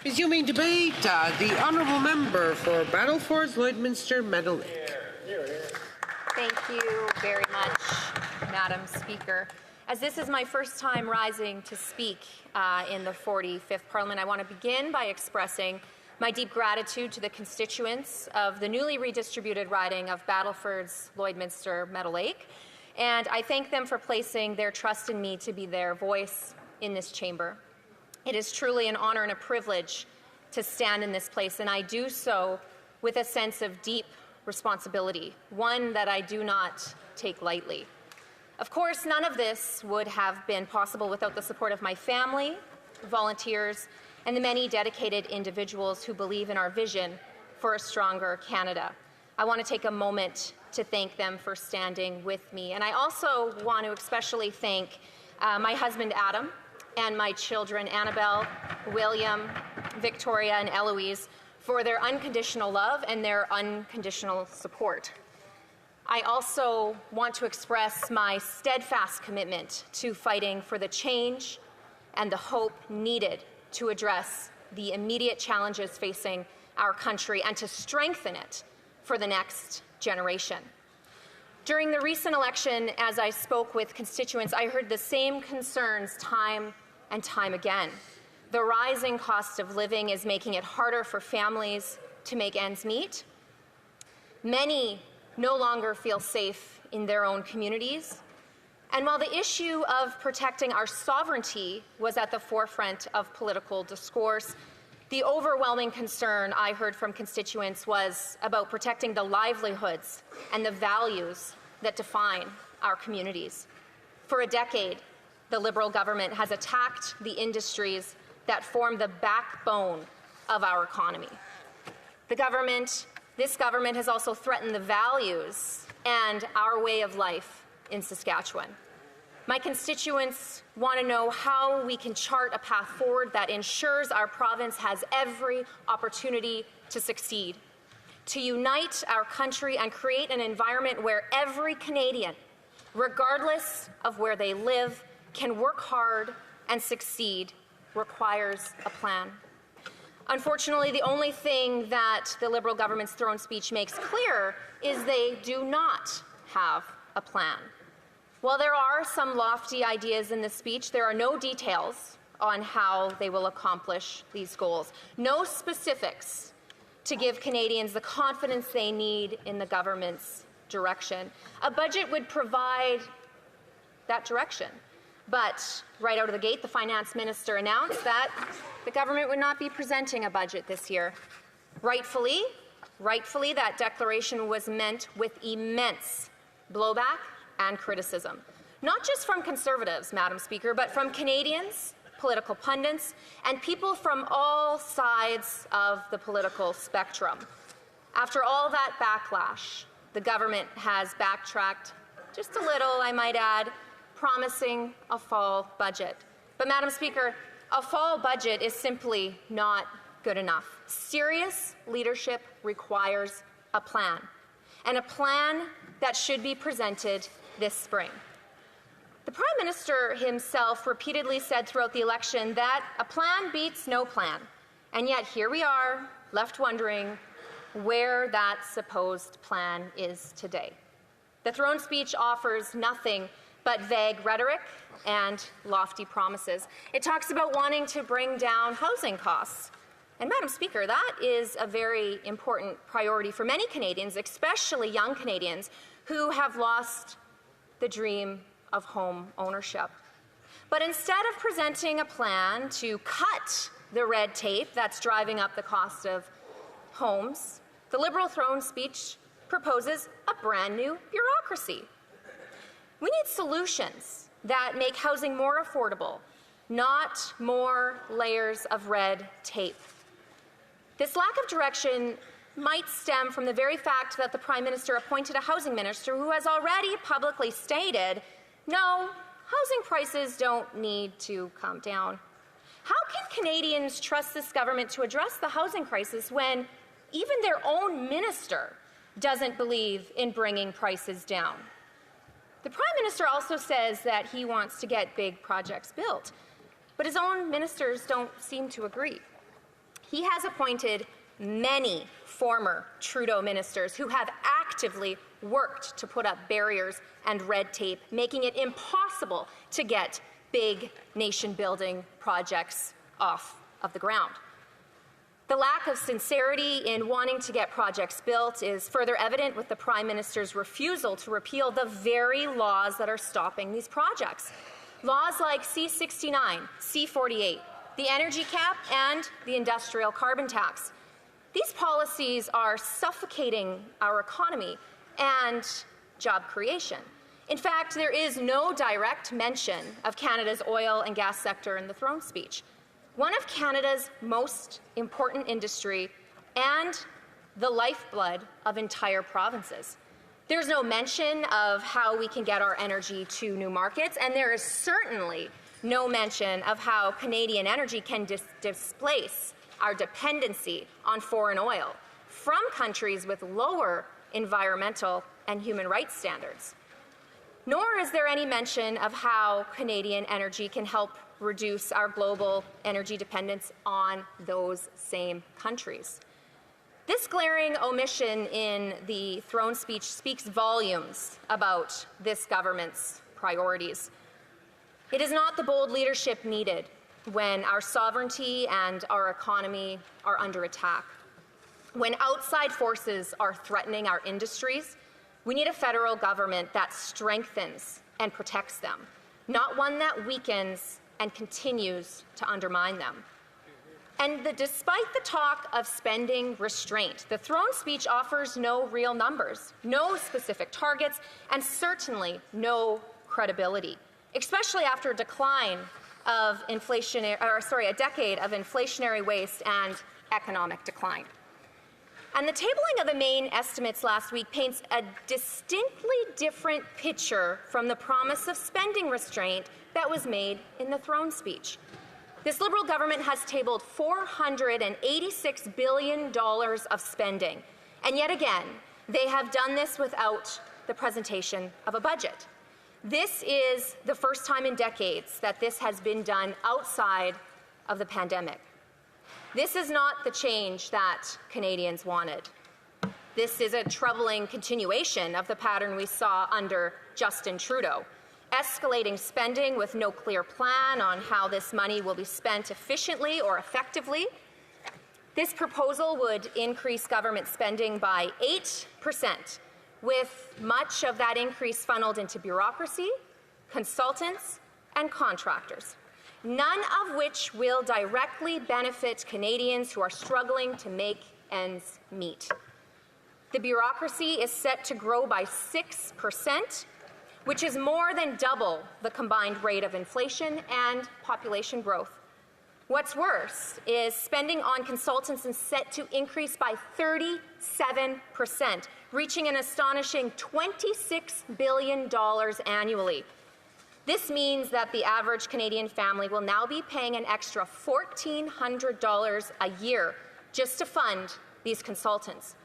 Resuming debate, the honourable member for Battlefords, Lloydminster, Meadow Lake. Thank you very much, Madam Speaker. As this is my first time rising to speak in the 45th Parliament, I want to begin by expressing my deep gratitude to the constituents of the newly redistributed riding of Battlefords, Lloydminster, Meadow Lake, and I thank them for placing their trust in me to be their voice in this chamber. It is truly an honor and a privilege to stand in this place, and I do so with a sense of deep responsibility, one that I do not take lightly. Of course, none of this would have been possible without the support of my family, volunteers, and the many dedicated individuals who believe in our vision for a stronger Canada. I want to take a moment to thank them for standing with me. And I also want to especially thank my husband, Adam, and my children, Annabelle, William, Victoria, and Eloise, for their unconditional love and their unconditional support. I also want to express my steadfast commitment to fighting for the change and the hope needed to address the immediate challenges facing our country and to strengthen it for the next generation. During the recent election, as I spoke with constituents, I heard the same concerns time and time again. The rising cost of living is making it harder for families to make ends meet. Many no longer feel safe in their own communities. And while the issue of protecting our sovereignty was at the forefront of political discourse, the overwhelming concern I heard from constituents was about protecting the livelihoods and the values that define our communities. For a decade, the Liberal government has attacked the industries that form the backbone of our economy. This government has also threatened the values and our way of life in Saskatchewan. My constituents want to know how we can chart a path forward that ensures our province has every opportunity to succeed, to unite our country and create an environment where every Canadian, regardless of where they live, can work hard and succeed requires a plan. Unfortunately, the only thing that the Liberal government's throne speech makes clear is they do not have a plan. While there are some lofty ideas in the speech, there are no details on how they will accomplish these goals, no specifics to give Canadians the confidence they need in the government's direction. A budget would provide that direction. But right out of the gate, the finance minister announced that the government would not be presenting a budget this year. Rightfully, that declaration was met with immense blowback and criticism, not just from Conservatives, Madam Speaker, but from Canadians, political pundits, and people from all sides of the political spectrum. After all that backlash, the government has backtracked just a little, I might add, promising a fall budget. But, Madam Speaker, a fall budget is simply not good enough. Serious leadership requires a plan, and a plan that should be presented this spring. The Prime Minister himself repeatedly said throughout the election that a plan beats no plan, and yet here we are, left wondering where that supposed plan is today. The throne speech offers nothing but vague rhetoric and lofty promises. It talks about wanting to bring down housing costs. And, Madam Speaker, that is a very important priority for many Canadians, especially young Canadians, who have lost the dream of home ownership. But instead of presenting a plan to cut the red tape that's driving up the cost of homes, the Liberal throne speech proposes a brand new bureaucracy. We need solutions that make housing more affordable, not more layers of red tape. This lack of direction might stem from the very fact that the Prime Minister appointed a housing minister who has already publicly stated, no, housing prices don't need to come down. How can Canadians trust this government to address the housing crisis when even their own minister doesn't believe in bringing prices down? The Prime Minister also says that he wants to get big projects built, but his own ministers don't seem to agree. He has appointed many former Trudeau ministers who have actively worked to put up barriers and red tape, making it impossible to get big nation-building projects off of the ground. The lack of sincerity in wanting to get projects built is further evident with the Prime Minister's refusal to repeal the very laws that are stopping these projects. Laws like C-69, C-48, the energy cap, and the industrial carbon tax. These policies are suffocating our economy and job creation. In fact, there is no direct mention of Canada's oil and gas sector in the throne speech, one of Canada's most important industry and the lifeblood of entire provinces. There's no mention of how we can get our energy to new markets, and there is certainly no mention of how Canadian energy can displace our dependency on foreign oil from countries with lower environmental and human rights standards. Nor is there any mention of how Canadian energy can help reduce our global energy dependence on those same countries. This glaring omission in the throne speech speaks volumes about this government's priorities. It is not the bold leadership needed when our sovereignty and our economy are under attack. When outside forces are threatening our industries, we need a federal government that strengthens and protects them, not one that weakens and continues to undermine them. And despite the talk of spending restraint, the throne speech offers no real numbers, no specific targets, and certainly no credibility, especially after a decade of inflationary waste and economic decline. And the tabling of the main estimates last week paints a distinctly different picture from the promise of spending restraint that was made in the throne speech. This Liberal government has tabled $486 billion of spending, and yet again, they have done this without the presentation of a budget. This is the first time in decades that this has been done outside of the pandemic. This is not the change that Canadians wanted. This is a troubling continuation of the pattern we saw under Justin Trudeau, escalating spending with no clear plan on how this money will be spent efficiently or effectively. This proposal would increase government spending by 8%, with much of that increase funneled into bureaucracy, consultants, and contractors, none of which will directly benefit Canadians who are struggling to make ends meet. The bureaucracy is set to grow by 6%, which is more than double the combined rate of inflation and population growth. What's worse is spending on consultants is set to increase by 37%, reaching an astonishing $26 billion annually. This means that the average Canadian family will now be paying an extra $1,400 a year just to fund these consultants.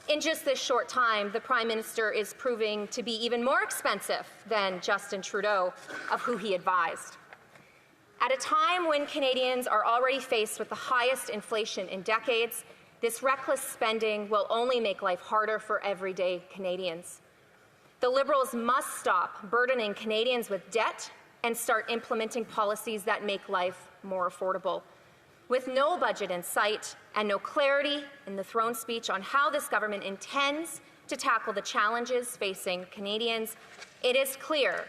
In just this short time, the Prime Minister is proving to be even more expensive than Justin Trudeau, of who he advised. At a time when Canadians are already faced with the highest inflation in decades, this reckless spending will only make life harder for everyday Canadians. The Liberals must stop burdening Canadians with debt and start implementing policies that make life more affordable. With no budget in sight and no clarity in the throne speech on how this government intends to tackle the challenges facing Canadians, it is clear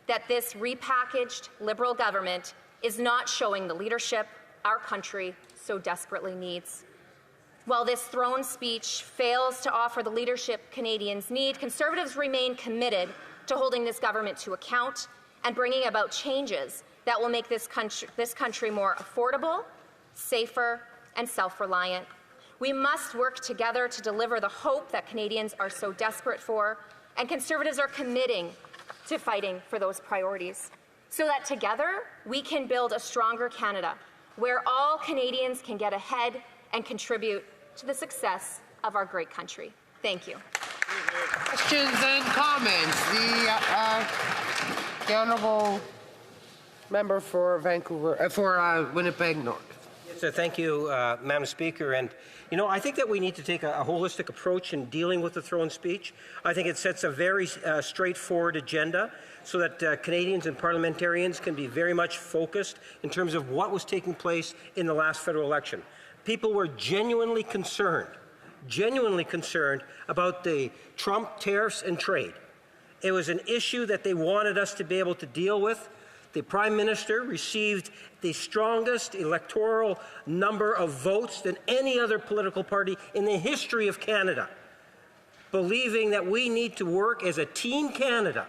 that this repackaged Liberal government is not showing the leadership our country so desperately needs. While this throne speech fails to offer the leadership Canadians need, Conservatives remain committed to holding this government to account and bringing about changes that will make this country more affordable, safer, and self-reliant. We must work together to deliver the hope that Canadians are so desperate for, and Conservatives are committing to fighting for those priorities, so that together we can build a stronger Canada, where all Canadians can get ahead and contribute to the success of our great country. Thank you. Questions and comments. The honourable member for Winnipeg North. Thank you, Madam Speaker. And, I think that we need to take a holistic approach in dealing with the throne speech. I think it sets a very straightforward agenda so that Canadians and parliamentarians can be very much focused in terms of what was taking place in the last federal election. People were genuinely concerned about the Trump tariffs and trade. It was an issue that they wanted us to be able to deal with. The Prime Minister received the strongest electoral number of votes than any other political party in the history of Canada, believing that we need to work as a Team Canada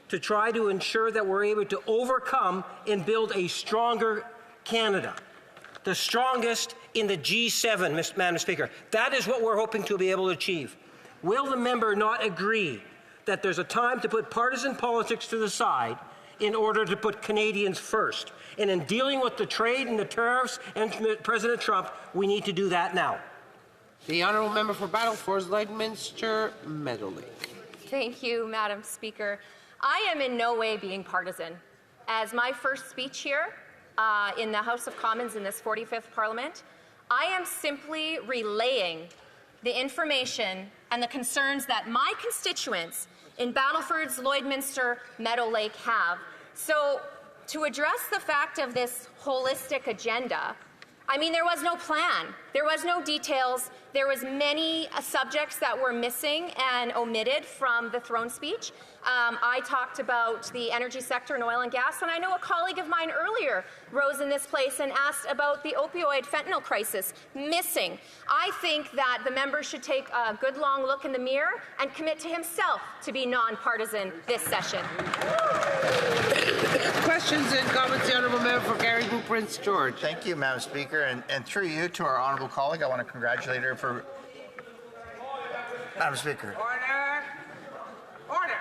to try to ensure that we're able to overcome and build a stronger Canada, the strongest in the G7, Madam Speaker. That is what we're hoping to be able to achieve. Will the member not agree that there's a time to put partisan politics to the side in order to put Canadians first? And in dealing with the trade and the tariffs and President Trump, we need to do that now. The honourable member for Battlefords, Lloydminster, Meadow Lake. Thank you, Madam Speaker. I am in no way being partisan. As my first speech here in the House of Commons in this 45th Parliament, I am simply relaying the information and the concerns that my constituents in Battlefords, Lloydminster, Meadow Lake have. So to address the fact of this holistic agenda, I mean, there was no plan. There was no details. There was many subjects that were missing and omitted from the throne speech. I talked about the energy sector and oil and gas, and I know a colleague of mine earlier rose in this place and asked about the opioid fentanyl crisis, missing. I think that the member should take a good long look in the mirror and commit to himself to be nonpartisan this session. Questions and comments, the honourable member for Carrickborough Prince George. Thank you, Madam Speaker, and through you to our honourable colleague, I want to congratulate her for... Madam Speaker. Order. Order.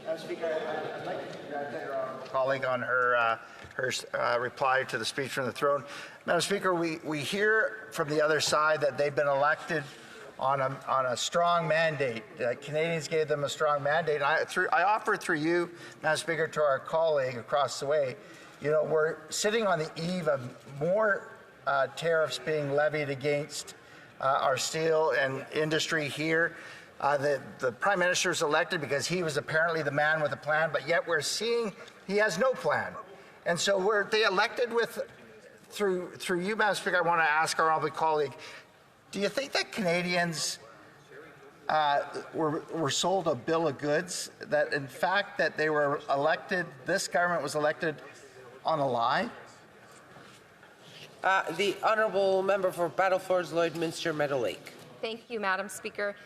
Madam Speaker, I'd like to congratulate our honourable colleague on her reply to the speech from the throne. Madam Speaker, we hear from the other side that they've been elected on a strong mandate. Canadians gave them a strong mandate. I offer through you, Madam Speaker, to our colleague across the way, we're sitting on the eve of more tariffs being levied against our steel and industry here. The Prime Minister is elected because he was apparently the man with a plan, but yet we're seeing he has no plan. And so they elected with, through you, Madam Speaker, I want to ask our honourable colleague, do you think that Canadians were sold a bill of goods, that in fact that they were elected, this government was elected on a lie? The honourable member for Battlefords, Lloydminster, Meadow Lake. Thank you, Madam Speaker.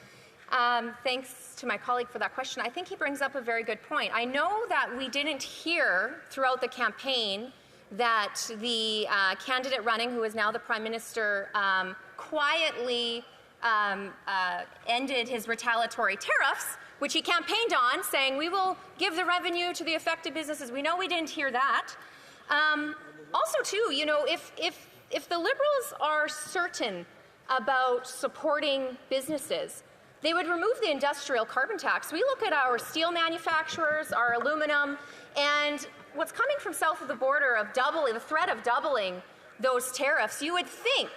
Thanks to my colleague for that question. I think he brings up a very good point. I know that we didn't hear throughout the campaign that the candidate running, who is now the Prime Minister, quietly ended his retaliatory tariffs, which he campaigned on, saying we will give the revenue to the affected businesses. We know we didn't hear that. Also, too, if the Liberals are certain about supporting businesses, they would remove the industrial carbon tax. We look at our steel manufacturers, our aluminum, and what's coming from south of the border of the threat of doubling those tariffs, you would think,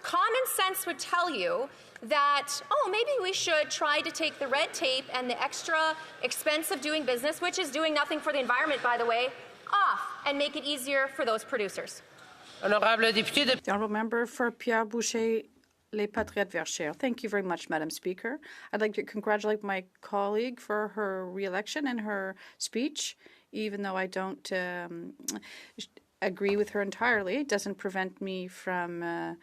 common sense would tell you that, maybe we should try to take the red tape and the extra expense of doing business, which is doing nothing for the environment, by the way, off and make it easier for those producers. Honourable député de... The honourable member for Pierre Boucher, Les Patriotes Verts. Thank you very much, Madam Speaker. I'd like to congratulate my colleague for her re-election and her speech, even though I don't agree with her entirely. It doesn't prevent me from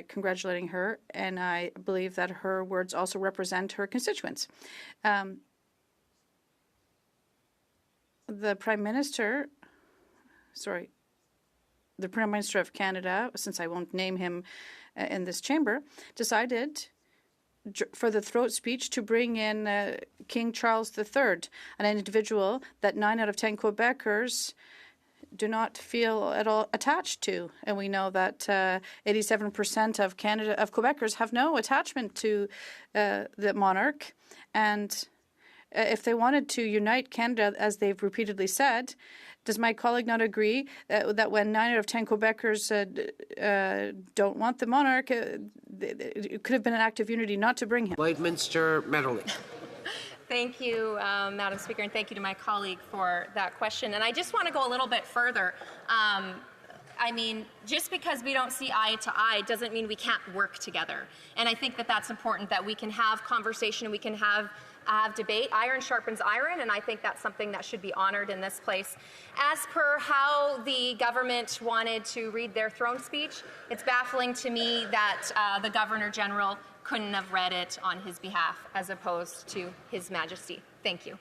congratulating her, and I believe that her words also represent her constituents. The Prime Minister of Canada, since I won't name him in this chamber, decided for the throat speech to bring in King Charles III, an individual that 9 out of 10 Quebecers do not feel at all attached to. And we know that 87% of Quebecers have no attachment to the monarch. And if they wanted to unite Canada, as they've repeatedly said, does my colleague not agree that when 9 out of 10 Quebecers don't want the monarch, it could have been an act of unity not to bring him? Lloydminster Meadowley. Thank you, Madam Speaker, and thank you to my colleague for that question. And I just want to go a little bit further. I mean, just because we don't see eye to eye doesn't mean we can't work together. And I think that that's important, that we can have conversation and we can have debate. Iron sharpens iron, and I think that's something that should be honored in this place. As per how the government wanted to read their throne speech, it's baffling to me that the Governor General couldn't have read it on his behalf as opposed to His Majesty. Thank you.